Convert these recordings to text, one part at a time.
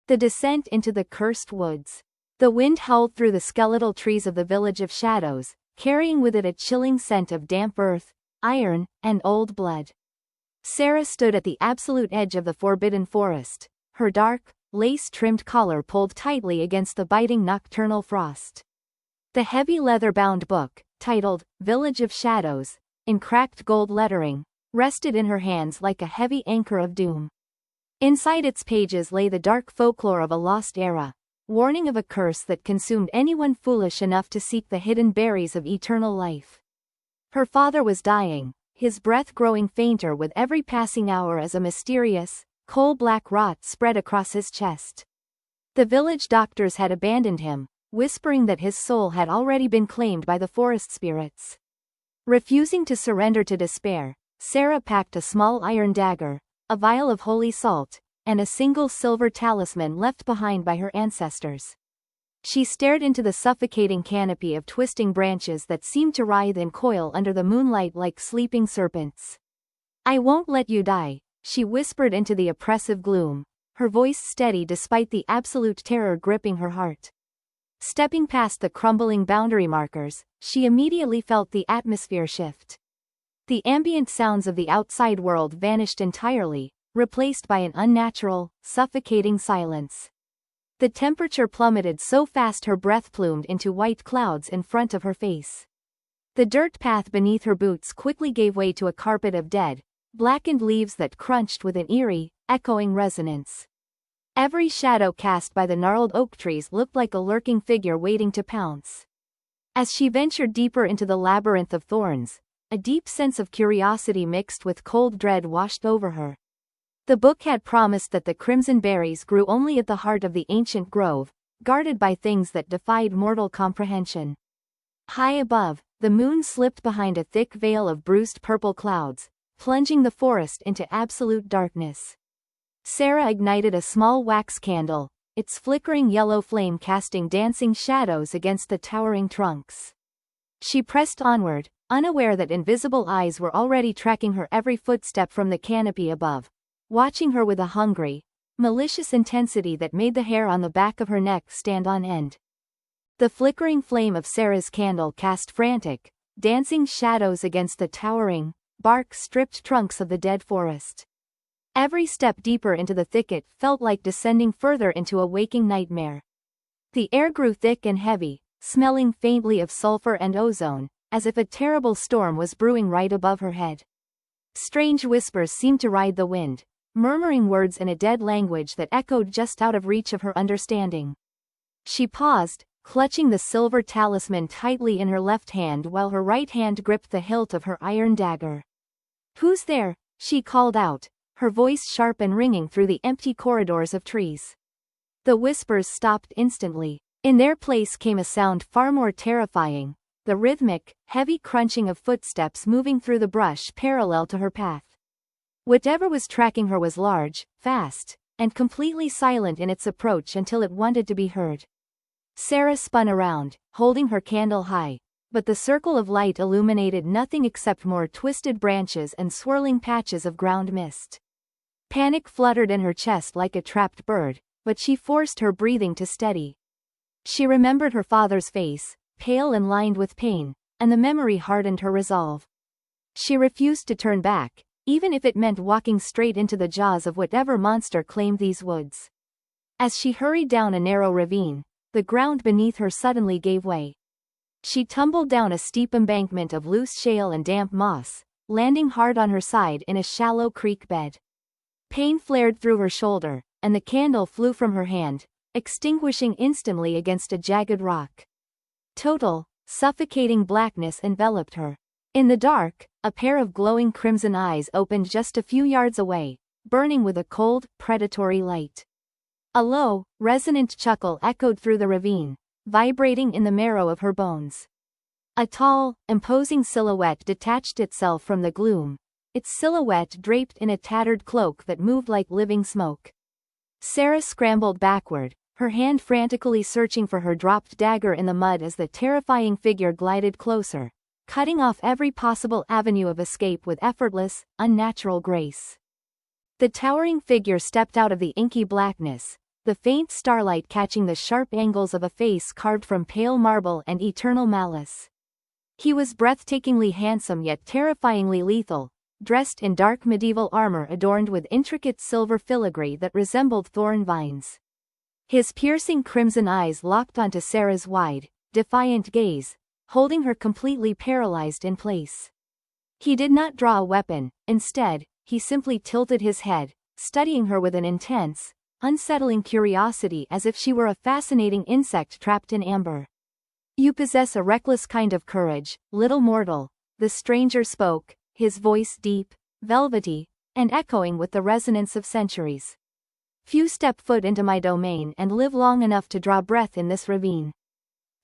The descent into the cursed woods. The wind howled through the skeletal trees of the village of shadows, carrying with it a chilling scent of damp earth, iron, and old blood. Sarah stood at the absolute edge of the forbidden forest, her dark, lace-trimmed collar pulled tightly against the biting nocturnal frost. The heavy leather-bound book, titled Village of Shadows, in cracked gold lettering, rested in her hands like a heavy anchor of doom. Inside its pages lay the dark folklore of a lost era, warning of a curse that consumed anyone foolish enough to seek the hidden berries of eternal life. Her father was dying, his breath growing fainter with every passing hour as a mysterious, coal-black rot spread across his chest. The village doctors had abandoned him, whispering that his soul had already been claimed by the forest spirits. Refusing to surrender to despair, Sarah packed a small iron dagger, a vial of holy salt, and a single silver talisman left behind by her ancestors. She stared into the suffocating canopy of twisting branches that seemed to writhe and coil under the moonlight like sleeping serpents. "I won't let you die," she whispered into the oppressive gloom, her voice steady despite the absolute terror gripping her heart. Stepping past the crumbling boundary markers, she immediately felt the atmosphere shift. The ambient sounds of the outside world vanished entirely, replaced by an unnatural, suffocating silence. The temperature plummeted so fast her breath plumed into white clouds in front of her face. The dirt path beneath her boots quickly gave way to a carpet of dead, blackened leaves that crunched with an eerie, echoing resonance. Every shadow cast by the gnarled oak trees looked like a lurking figure waiting to pounce. As she ventured deeper into the labyrinth of thorns, a deep sense of curiosity mixed with cold dread washed over her. The book had promised that the crimson berries grew only at the heart of the ancient grove, guarded by things that defied mortal comprehension. High above, the moon slipped behind a thick veil of bruised purple clouds, plunging the forest into absolute darkness. Sarah ignited a small wax candle, its flickering yellow flame casting dancing shadows against the towering trunks. She pressed onward, unaware that invisible eyes were already tracking her every footstep from the canopy above, watching her with a hungry, malicious intensity that made the hair on the back of her neck stand on end. The flickering flame of Sarah's candle cast frantic, dancing shadows against the towering, bark-stripped trunks of the dead forest. Every step deeper into the thicket felt like descending further into a waking nightmare. The air grew thick and heavy, smelling faintly of sulfur and ozone, as if a terrible storm was brewing right above her head. Strange whispers seemed to ride the wind, murmuring words in a dead language that echoed just out of reach of her understanding. She paused, clutching the silver talisman tightly in her left hand while her right hand gripped the hilt of her iron dagger. "Who's there?" she called out, her voice sharp and ringing through the empty corridors of trees. The whispers stopped instantly. In their place came a sound far more terrifying, the rhythmic, heavy crunching of footsteps moving through the brush parallel to her path. Whatever was tracking her was large, fast, and completely silent in its approach until it wanted to be heard. Sarah spun around, holding her candle high, but the circle of light illuminated nothing except more twisted branches and swirling patches of ground mist. Panic fluttered in her chest like a trapped bird, but she forced her breathing to steady. She remembered her father's face, pale and lined with pain, and the memory hardened her resolve. She refused to turn back, even if it meant walking straight into the jaws of whatever monster claimed these woods. As she hurried down a narrow ravine, the ground beneath her suddenly gave way. She tumbled down a steep embankment of loose shale and damp moss, landing hard on her side in a shallow creek bed. Pain flared through her shoulder, and the candle flew from her hand, extinguishing instantly against a jagged rock. Total, suffocating blackness enveloped her. In the dark, a pair of glowing crimson eyes opened just a few yards away, burning with a cold, predatory light. A low, resonant chuckle echoed through the ravine, vibrating in the marrow of her bones. A tall, imposing silhouette detached itself from the gloom, its silhouette draped in a tattered cloak that moved like living smoke. Sarah scrambled backward, her hand frantically searching for her dropped dagger in the mud as the terrifying figure glided closer, cutting off every possible avenue of escape with effortless, unnatural grace. The towering figure stepped out of the inky blackness, the faint starlight catching the sharp angles of a face carved from pale marble and eternal malice. He was breathtakingly handsome yet terrifyingly lethal, dressed in dark medieval armor adorned with intricate silver filigree that resembled thorn vines. His piercing crimson eyes locked onto Sarah's wide, defiant gaze, holding her completely paralyzed in place. He did not draw a weapon, instead, he simply tilted his head, studying her with an intense, unsettling curiosity as if she were a fascinating insect trapped in amber. "You possess a reckless kind of courage, little mortal," the stranger spoke, his voice deep, velvety, and echoing with the resonance of centuries. "Few step foot into my domain and live long enough to draw breath in this ravine.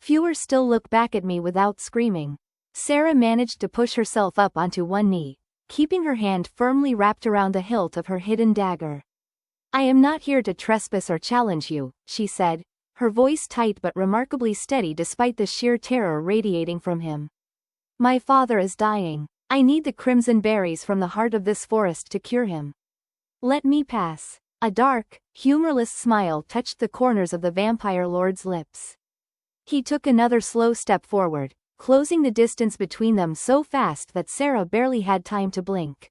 Fewer still look back at me without screaming." Sarah managed to push herself up onto one knee, keeping her hand firmly wrapped around the hilt of her hidden dagger. "I am not here to trespass or challenge you," she said, her voice tight but remarkably steady despite the sheer terror radiating from him. "My father is dying. I need the crimson berries from the heart of this forest to cure him. Let me pass." A dark, humorless smile touched the corners of the vampire lord's lips. He took another slow step forward, closing the distance between them so fast that Sarah barely had time to blink.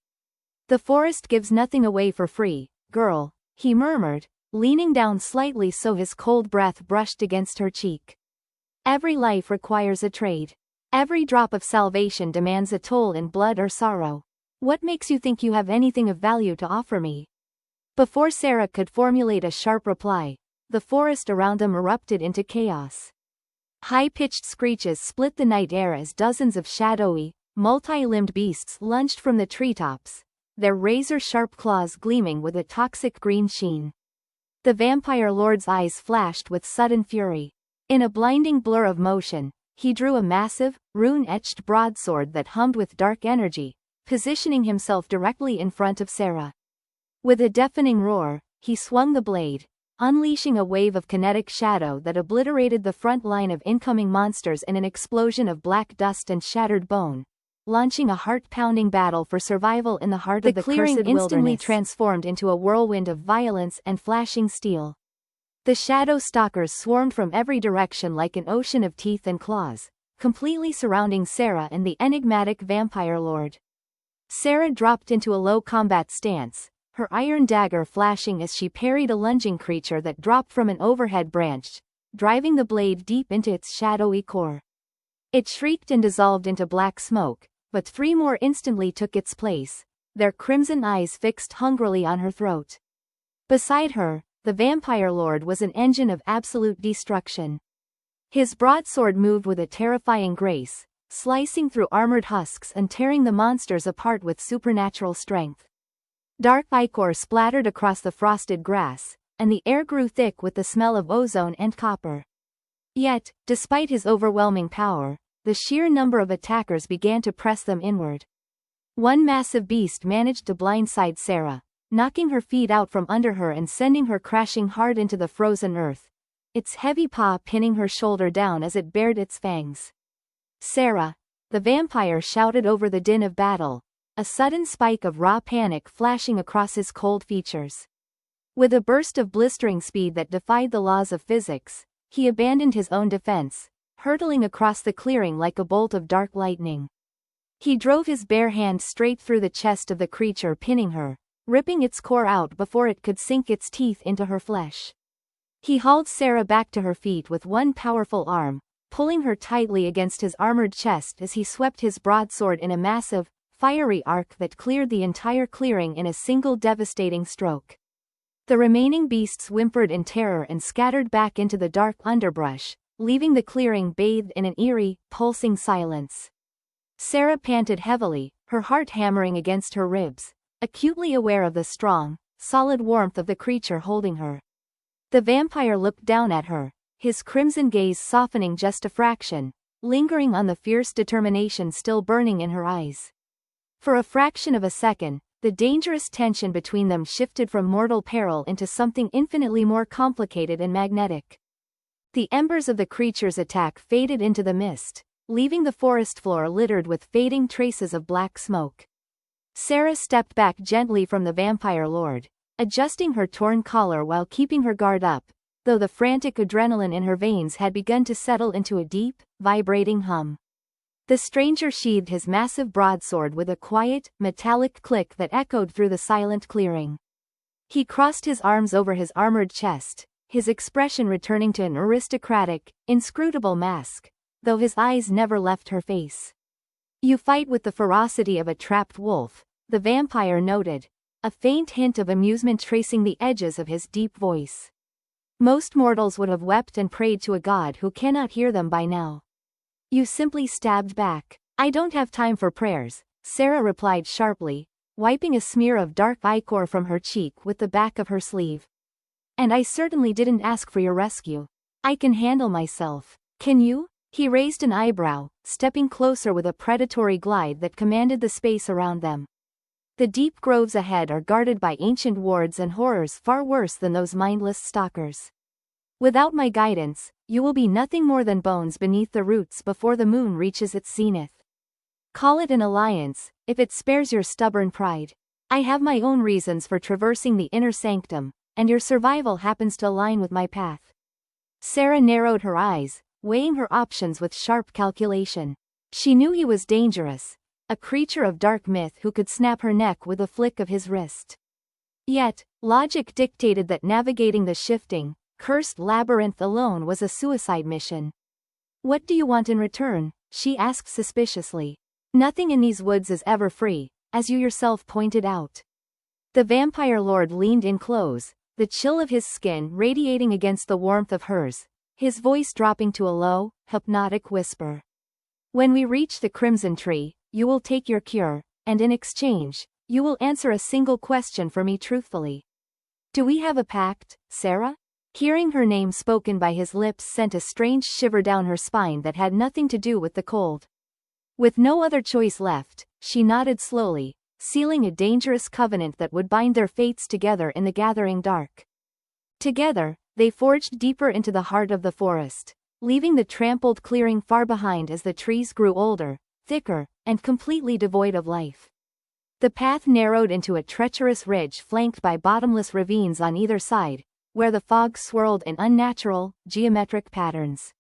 "The forest gives nothing away for free, girl," he murmured, leaning down slightly so his cold breath brushed against her cheek. "Every life requires a trade. Every drop of salvation demands a toll in blood or sorrow. What makes you think you have anything of value to offer me?" Before Sarah could formulate a sharp reply, the forest around them erupted into chaos. High-pitched screeches split the night air as dozens of shadowy, multi-limbed beasts lunged from the treetops, their razor-sharp claws gleaming with a toxic green sheen. The vampire lord's eyes flashed with sudden fury. In a blinding blur of motion, he drew a massive, rune-etched broadsword that hummed with dark energy, positioning himself directly in front of Sarah. With a deafening roar, he swung the blade, unleashing a wave of kinetic shadow that obliterated the front line of incoming monsters in an explosion of black dust and shattered bone, launching a heart-pounding battle for survival in the heart of the clearing instantly transformed into a whirlwind of violence and flashing steel. The shadow stalkers swarmed from every direction like an ocean of teeth and claws, completely surrounding Sarah and the enigmatic vampire lord. Sarah dropped into a low combat stance, her iron dagger flashing as she parried a lunging creature that dropped from an overhead branch, driving the blade deep into its shadowy core. It shrieked and dissolved into black smoke, but three more instantly took its place, their crimson eyes fixed hungrily on her throat. Beside her, the vampire lord was an engine of absolute destruction. His broadsword moved with a terrifying grace, slicing through armored husks and tearing the monsters apart with supernatural strength. Dark ichor splattered across the frosted grass, and the air grew thick with the smell of ozone and copper. Yet, despite his overwhelming power, the sheer number of attackers began to press them inward. One massive beast managed to blindside Sarah, knocking her feet out from under her and sending her crashing hard into the frozen earth, its heavy paw pinning her shoulder down as it bared its fangs. "Sarah!" the vampire shouted over the din of battle, a sudden spike of raw panic flashing across his cold features. With a burst of blistering speed that defied the laws of physics, he abandoned his own defense, hurtling across the clearing like a bolt of dark lightning. He drove his bare hand straight through the chest of the creature, pinning her, ripping its core out before it could sink its teeth into her flesh. He hauled Sarah back to her feet with one powerful arm, pulling her tightly against his armored chest as he swept his broadsword in a massive, fiery arc that cleared the entire clearing in a single devastating stroke. The remaining beasts whimpered in terror and scattered back into the dark underbrush, leaving the clearing bathed in an eerie, pulsing silence. Sarah panted heavily, her heart hammering against her ribs, acutely aware of the strong, solid warmth of the creature holding her. The vampire looked down at her, his crimson gaze softening just a fraction, lingering on the fierce determination still burning in her eyes. For a fraction of a second, the dangerous tension between them shifted from mortal peril into something infinitely more complicated and magnetic. The embers of the creature's attack faded into the mist, leaving the forest floor littered with fading traces of black smoke. Sarah stepped back gently from the vampire lord, adjusting her torn collar while keeping her guard up, though the frantic adrenaline in her veins had begun to settle into a deep, vibrating hum. The stranger sheathed his massive broadsword with a quiet, metallic click that echoed through the silent clearing. He crossed his arms over his armored chest, his expression returning to an aristocratic, inscrutable mask, though his eyes never left her face. "You fight with the ferocity of a trapped wolf," the vampire noted, a faint hint of amusement tracing the edges of his deep voice. "Most mortals would have wept and prayed to a god who cannot hear them by now. You simply stabbed back." "I don't have time for prayers," Sarah replied sharply, wiping a smear of dark ichor from her cheek with the back of her sleeve. "And I certainly didn't ask for your rescue. I can handle myself. Can you?" He raised an eyebrow, stepping closer with a predatory glide that commanded the space around them. The deep groves ahead are guarded by ancient wards and horrors far worse than those mindless stalkers. Without my guidance, you will be nothing more than bones beneath the roots before the moon reaches its zenith. Call it an alliance, if it spares your stubborn pride. I have my own reasons for traversing the inner sanctum, and your survival happens to align with my path." Sarah narrowed her eyes, weighing her options with sharp calculation. She knew he was dangerous, a creature of dark myth who could snap her neck with a flick of his wrist. Yet, logic dictated that navigating the shifting, cursed labyrinth alone was a suicide mission. "What do you want in return?" she asked suspiciously. "Nothing in these woods is ever free, as you yourself pointed out." The vampire lord leaned in close, the chill of his skin radiating against the warmth of hers, his voice dropping to a low, hypnotic whisper. "When we reach the Crimson Tree, you will take your cure, and in exchange, you will answer a single question for me truthfully. Do we have a pact, Sarah?" Hearing her name spoken by his lips sent a strange shiver down her spine that had nothing to do with the cold. With no other choice left, she nodded slowly, sealing a dangerous covenant that would bind their fates together in the gathering dark. Together, they forged deeper into the heart of the forest, leaving the trampled clearing far behind as the trees grew older, thicker, and completely devoid of life. The path narrowed into a treacherous ridge flanked by bottomless ravines on either side, where the fog swirled in unnatural, geometric patterns.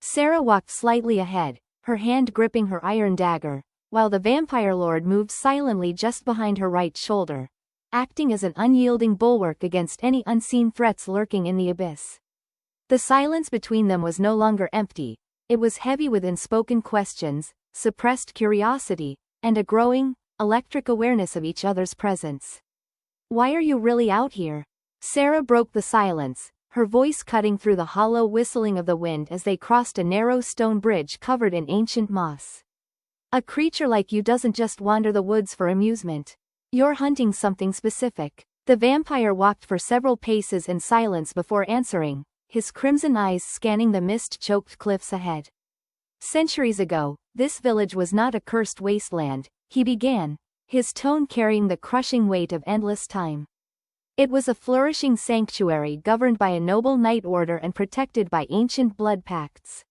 Sarah walked slightly ahead, her hand gripping her iron dagger, while the vampire lord moved silently just behind her right shoulder, acting as an unyielding bulwark against any unseen threats lurking in the abyss. The silence between them was no longer empty, it was heavy with unspoken questions, suppressed curiosity, and a growing, electric awareness of each other's presence. "Why are you really out here?" Sarah broke the silence, her voice cutting through the hollow whistling of the wind as they crossed a narrow stone bridge covered in ancient moss. "A creature like you doesn't just wander the woods for amusement. You're hunting something specific." The vampire walked for several paces in silence before answering, his crimson eyes scanning the mist-choked cliffs ahead. "Centuries ago, this village was not a cursed wasteland," he began, his tone carrying the crushing weight of endless time. "It was a flourishing sanctuary governed by a noble knight order and protected by ancient blood pacts.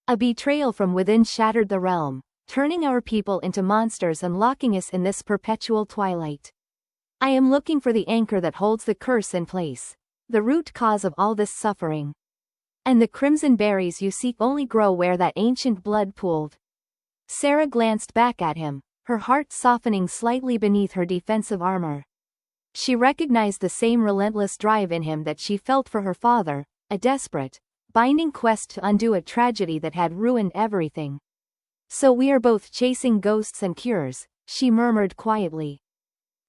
A betrayal from within shattered the realm, turning our people into monsters and locking us in this perpetual twilight. I am looking for the anchor that holds the curse in place, the root cause of all this suffering. And the crimson berries you seek only grow where that ancient blood pooled." Sarah glanced back at him, her heart softening slightly beneath her defensive armor. She recognized the same relentless drive in him that she felt for her father, a desperate, binding quest to undo a tragedy that had ruined everything. "So we are both chasing ghosts and cures," she murmured quietly.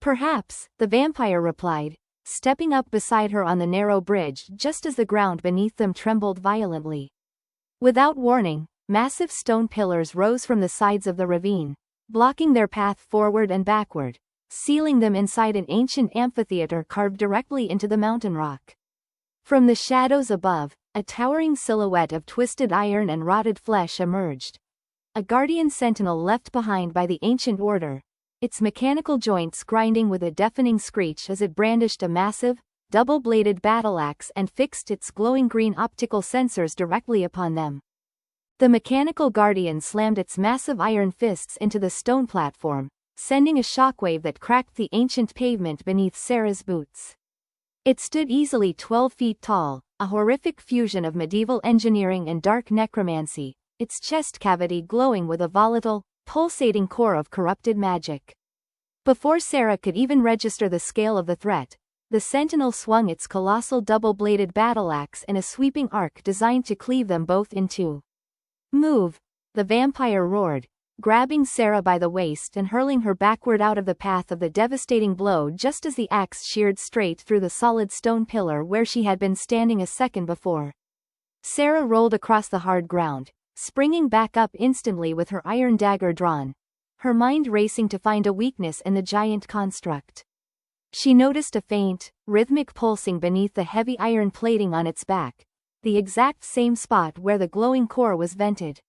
"Perhaps," the vampire replied, stepping up beside her on the narrow bridge just as the ground beneath them trembled violently. Without warning, massive stone pillars rose from the sides of the ravine, blocking their path forward and backward, sealing them inside an ancient amphitheater carved directly into the mountain rock. From the shadows above, a towering silhouette of twisted iron and rotted flesh emerged. A guardian sentinel left behind by the ancient order, its mechanical joints grinding with a deafening screech as it brandished a massive, double-bladed battle axe and fixed its glowing green optical sensors directly upon them. The mechanical guardian slammed its massive iron fists into the stone platform, sending a shockwave that cracked the ancient pavement beneath Sarah's boots. It stood easily 12 feet tall, a horrific fusion of medieval engineering and dark necromancy, its chest cavity glowing with a volatile, pulsating core of corrupted magic. Before Sarah could even register the scale of the threat, the sentinel swung its colossal double-bladed battle axe in a sweeping arc designed to cleave them both in two. "Move!" the vampire roared, grabbing Sarah by the waist and hurling her backward out of the path of the devastating blow just as the axe sheared straight through the solid stone pillar where she had been standing a second before. Sarah rolled across the hard ground, springing back up instantly with her iron dagger drawn, her mind racing to find a weakness in the giant construct. She noticed a faint, rhythmic pulsing beneath the heavy iron plating on its back, the exact same spot where the glowing core was vented.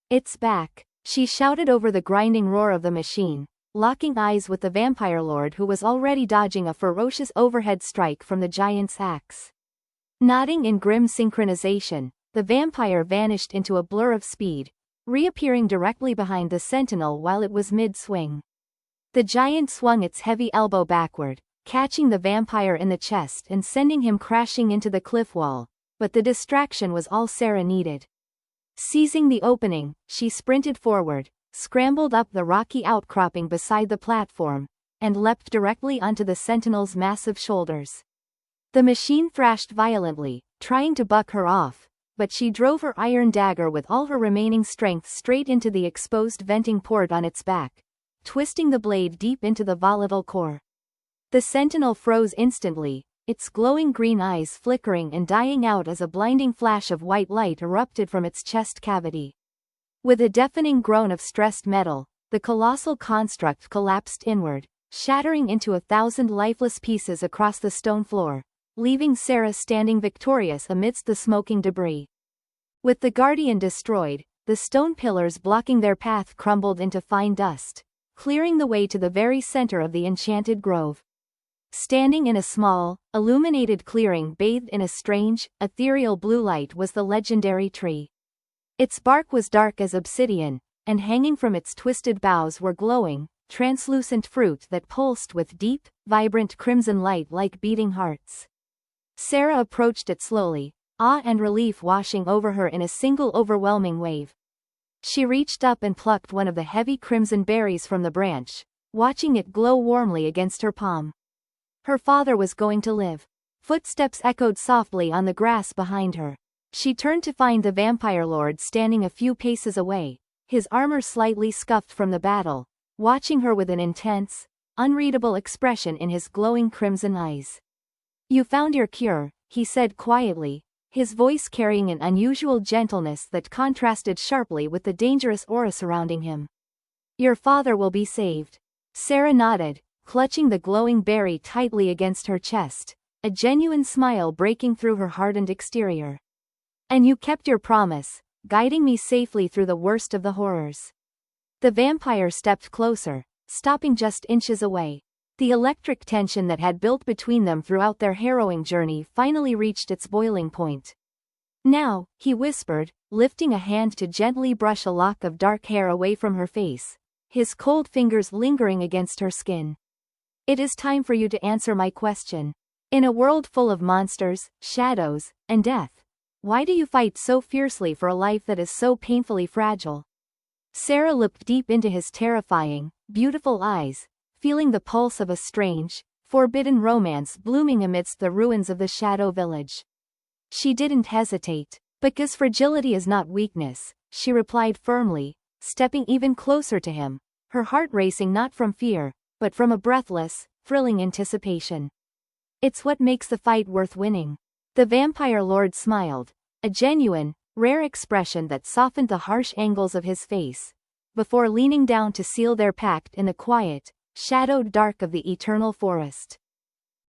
"It's back!" she shouted over the grinding roar of the machine, locking eyes with the vampire lord who was already dodging a ferocious overhead strike from the giant's axe. Nodding in grim synchronization, the vampire vanished into a blur of speed, reappearing directly behind the sentinel while it was mid-swing. The giant swung its heavy elbow backward, catching the vampire in the chest and sending him crashing into the cliff wall, but the distraction was all Sarah needed. Seizing the opening, she sprinted forward, scrambled up the rocky outcropping beside the platform, and leapt directly onto the sentinel's massive shoulders. The machine thrashed violently, trying to buck her off, but she drove her iron dagger with all her remaining strength straight into the exposed venting port on its back, twisting the blade deep into the volatile core. The sentinel froze instantly, its glowing green eyes flickering and dying out as a blinding flash of white light erupted from its chest cavity. With a deafening groan of stressed metal, the colossal construct collapsed inward, shattering into 1,000 lifeless pieces across the stone floor, leaving Sarah standing victorious amidst the smoking debris. With the guardian destroyed, the stone pillars blocking their path crumbled into fine dust, clearing the way to the very center of the enchanted grove. Standing in a small, illuminated clearing bathed in a strange, ethereal blue light was the legendary tree. Its bark was dark as obsidian, and hanging from its twisted boughs were glowing, translucent fruit that pulsed with deep, vibrant crimson light like beating hearts. Sarah approached it slowly, awe and relief washing over her in a single overwhelming wave. She reached up and plucked one of the heavy crimson berries from the branch, watching it glow warmly against her palm. Her father was going to live. Footsteps echoed softly on the grass behind her. She turned to find the vampire lord standing a few paces away, his armor slightly scuffed from the battle, watching her with an intense, unreadable expression in his glowing crimson eyes. "You found your cure," he said quietly, his voice carrying an unusual gentleness that contrasted sharply with the dangerous aura surrounding him. "Your father will be saved." Sarah nodded, clutching the glowing berry tightly against her chest, a genuine smile breaking through her hardened exterior. "And you kept your promise, guiding me safely through the worst of the horrors." The vampire stepped closer, stopping just inches away. The electric tension that had built between them throughout their harrowing journey finally reached its boiling point. "Now," he whispered, lifting a hand to gently brush a lock of dark hair away from her face, his cold fingers lingering against her skin. "It is time for you to answer my question. In a world full of monsters, shadows, and death, why do you fight so fiercely for a life that is so painfully fragile?" Sarah looked deep into his terrifying, beautiful eyes, feeling the pulse of a strange, forbidden romance blooming amidst the ruins of the Shadow Village. She didn't hesitate. "Because fragility is not weakness," she replied firmly, stepping even closer to him, her heart racing not from fear, but from a breathless, thrilling anticipation. "It's what makes the fight worth winning." The vampire lord smiled, a genuine, rare expression that softened the harsh angles of his face, before leaning down to seal their pact in the quiet, shadowed dark of the eternal forest.